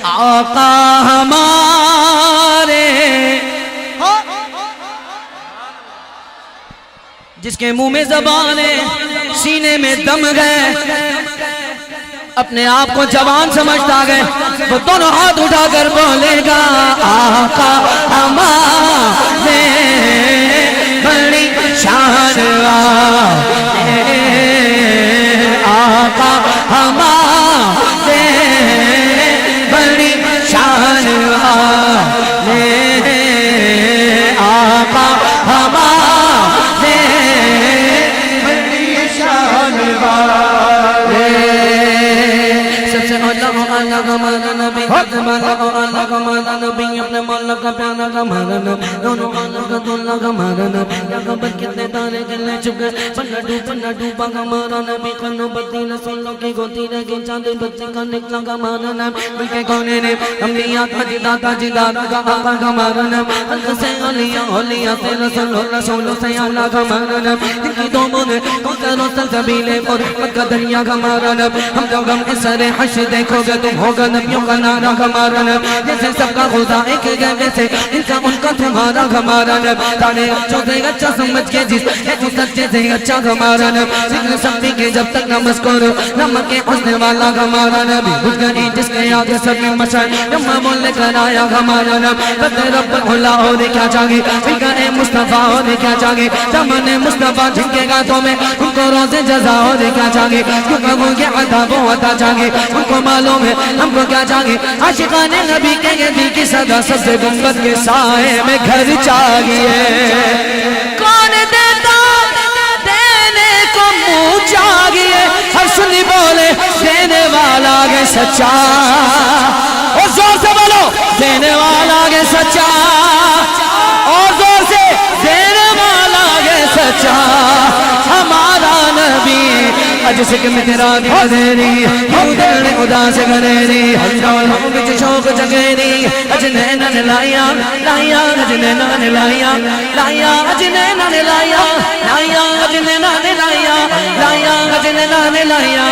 آقا ہمارے جس کے منہ میں زبان ہے سینے میں دم گئے اپنے آپ کو جوان سمجھتا گئے وہ دونوں ہاتھ اٹھا کر بولے گا آقا ہمارے بڑی شان والے آقا ہمارے بڑی شان والے آقا ہمارے بڑی شان والے سب سے اللہ ہمارا نبی اللہ ہمارا نبی اپنے مولا کا پیارا ہمارا نبی دونوں اللہ کا دلہ ہمارا نبی یا قبر کتنے تارے گلے چکے پنڈا ڈوبا ہمارا نبی قلو بدی رسولوں کی گوتی رہے چاندی بچے کا نکلا ہمارا نبی مل کے کونے نے انبیاء کا جدادا کا آقا ہمارا نبی حلق سے اولیاء سے رسولوں سے اللہ ہمارا نبی ان کی دونوں نے کوثر و سلسبیل اور رحمت کا دریا ہمارا نبی ہم جب غم کے سر حشر دیکھو گے تم ہوگا نبیوں کا نعرہ ہمارا نبی جیسے سب کا خدا ایک ہے ویسے ان کا ان کا تمہارا ہمارا نبی تانے اچھوں سے اچھا سمجھ کے جس ایک سچے سے اچھا ہمارا نبی ذکر سبھی کے جب تک نہ مذکور نمک کے حسن والا ہمارا نبی بھج گئی جس کے آگے سب میں مشاہد جمع بولنے کر آیا ہمارا نبی بدر رب اللہ ہونے کیا چاہیے فکر مصطفیٰ ہونے کیا چاہیے زمان مصطفیٰ جن کے گاتوں میں ان کو روز جزا ہونے کیا چاہیے کیونکہ وہ کے عذاب و عطا چاہیے ان کو معلوم ہے ہم کو کیا چاہیے عاشقان نبی کے دل کی صدا سب سے گنبد کے سائے میں گھر چاہیے کون دیتا دینے کو منہ چاہیے ہر سنی بولے دینے والا گے سچا اور زور سے بولو دینے والا گے سچا اور زور سے دینے والا گے سچا ہمارا نبی اج سکھ میں تیرا دیا دیری کیوں دل اداس کریری ہم بچ شوق جگیری اج نینا نے لایا اج نینا نے لایا اج نینا نے لایا اج نینا نے لایا اج نینا نے لایا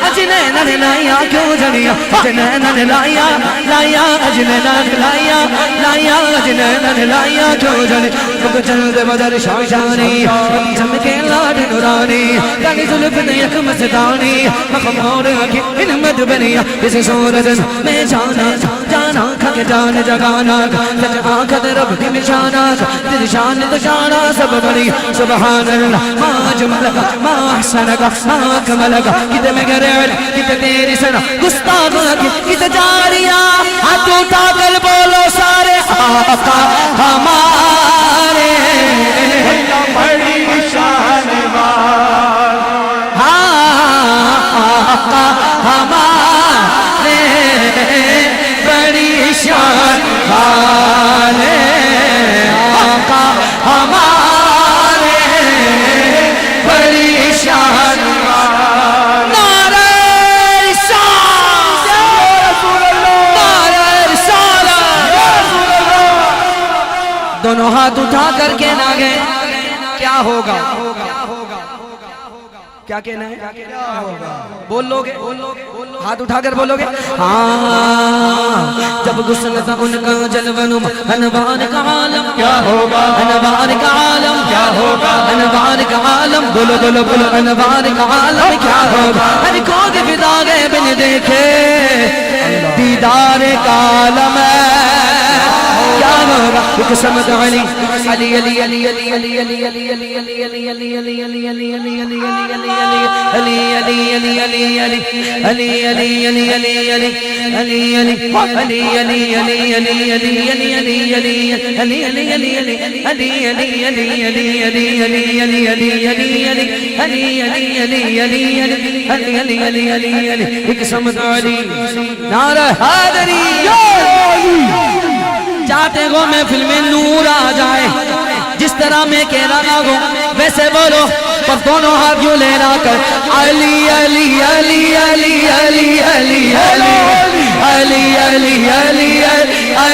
اج نینا نے لایا کیوں جڑیا اج نینا نے لایا اج نینا نے لایا اج نینا نے لایا کیوں جڑی کب چل دے بدر شاشانی چمکے لاڈ نورانی کالی زلف نیک مستانی مخمور کی علمت بنیا اس صورت میں جانا کھا کے جان جگانا سچ آنکھت رب کی نشانہ تیری شان تو شانہ سب بڑی سبحان اللہ ما جملک ما احسنک ما کملک کتے میں گریل کتے تیری سنہ گستاخ کتے جاریا ہاتھ اٹھا کر بولو سارے آقا ہمارے بڑی شان آقا ہمارے بڑی شان والے آقا ہمارے بڑی شان والے نعرہ رسالت نعرہ رسالت دونوں ہاتھ اٹھا کر کے نہ گئے کیا ہوگا کیا کہنا ہے بول لو گے ہاتھ اٹھا کر بولو گے جب غسل تھا ان کا جلوہ انوار کا عالم کیا ہوگا انوار کا عالم کیا ہوگا انوار کا عالم بولو بولو بولو انوار کا عالم کیا ہوگا ہر کو فدا گئے بن دیکھے دیدار کا عالم کیا ہوگا ایک سمت علی علی علی علی علی علی علی علی علی علی علی علی علی علی علی علی علی علی نعرہ حیدری چاہتے ہو محفل میں نور آ جائے جس طرح میں کہہ رہا ہوں ویسے بولو پر دونوں ہاتھ یوں لہرا کر علی علی علی علی علی علی علی علی علی علی علی